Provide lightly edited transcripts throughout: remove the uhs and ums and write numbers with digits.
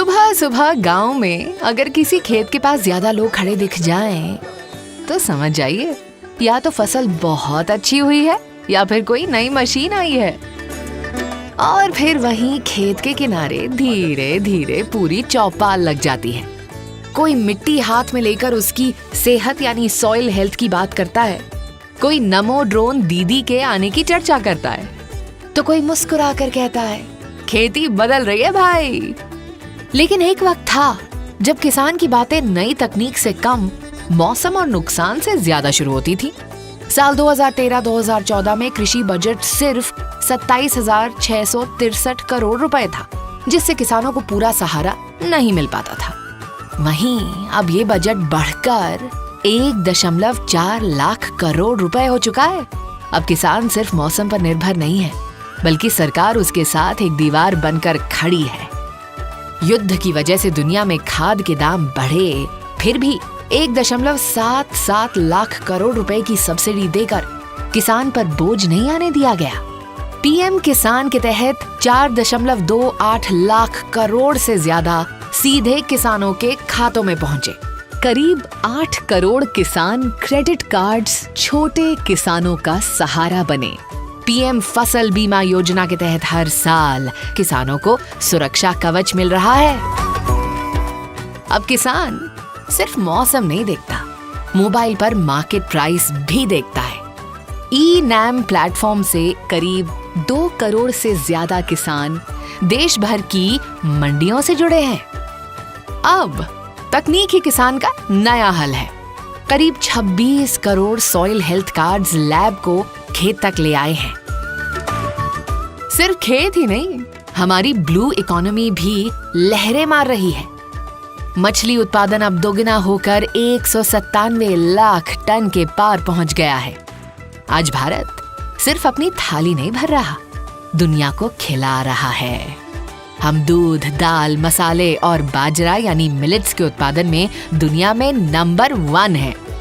सुबह सुबह गांव में अगर किसी खेत के पास ज्यादा लोग खड़े दिख जाएं, तो समझ जाइए या तो फसल बहुत अच्छी हुई है या फिर कोई नई मशीन आई है। और फिर वहीं खेत के किनारे धीरे धीरे पूरी चौपाल लग जाती है। कोई मिट्टी हाथ में लेकर उसकी सेहत यानी सॉइल हेल्थ की बात करता है, कोई नमो ड्रोन दीदी के आने की चर्चा करता है, तो कोई मुस्कुरा कर कहता है खेती बदल रही है भाई। लेकिन एक वक्त था जब किसान की बातें नई तकनीक से कम मौसम और नुकसान से ज्यादा शुरू होती थी। साल 2013-2014 में कृषि बजट सिर्फ 27,663 करोड़ रुपए था, जिससे किसानों को पूरा सहारा नहीं मिल पाता था। वहीं अब ये बजट बढ़कर 1.4 लाख करोड़ रुपए हो चुका है। अब किसान सिर्फ मौसम पर निर्भर नहीं है, बल्कि सरकार उसके साथ एक दीवार बनकर खड़ी है। युद्ध की वजह से दुनिया में खाद के दाम बढ़े, फिर भी 1.77 लाख करोड़ रुपए की सब्सिडी देकर किसान पर बोझ नहीं आने दिया गया। पीएम किसान के तहत 4.28 लाख करोड़ से ज्यादा सीधे किसानों के खातों में पहुंचे। करीब 8 करोड़ किसान क्रेडिट कार्ड्स छोटे किसानों का सहारा बने। पीएम फसल बीमा योजना के तहत हर साल किसानों को सुरक्षा कवच मिल रहा है। अब किसान सिर्फ मौसम नहीं देखता, मोबाइल पर मार्केट प्राइस भी देखता है। ई-नैम प्लेटफॉर्म से करीब 2 करोड़ से ज्यादा किसान देश भर की मंडियों से जुड़े हैं। अब तकनीक ही किसान का नया हल है। करीब 26 crore soil health cards lab को खेत तक ले आए हैं। सिर्फ खेत ही नहीं, हमारी ब्लू इकोनॉमी भी लहरें मार रही है। मछली उत्पादन अब दोगुना होकर 197 लाख टन के पार पहुंच गया है। आज भारत सिर्फ अपनी थाली नहीं भर रहा, दुनिया को खिला रहा है। हम दूध, दाल, मसाले और बाजरा यानी मिलेट्स के उत्पादन में दुनिया में नंबर 1 है।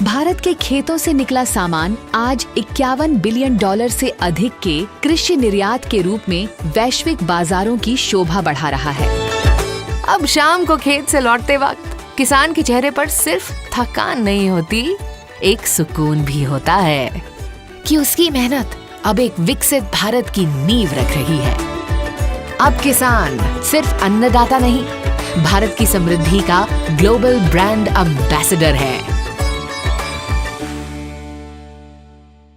भारत के खेतों से निकला सामान आज $51 बिलियन से अधिक के कृषि निर्यात के रूप में वैश्विक बाजारों की शोभा बढ़ा रहा है। अब शाम को खेत से लौटते वक्त किसान के चेहरे पर सिर्फ थकान नहीं होती, एक सुकून भी होता है कि उसकी मेहनत अब एक विकसित भारत की नींव रख रही है। अब किसान सिर्फ अन्नदाता नहीं, भारत की समृद्धि का ग्लोबल ब्रांड एम्बेसडर है।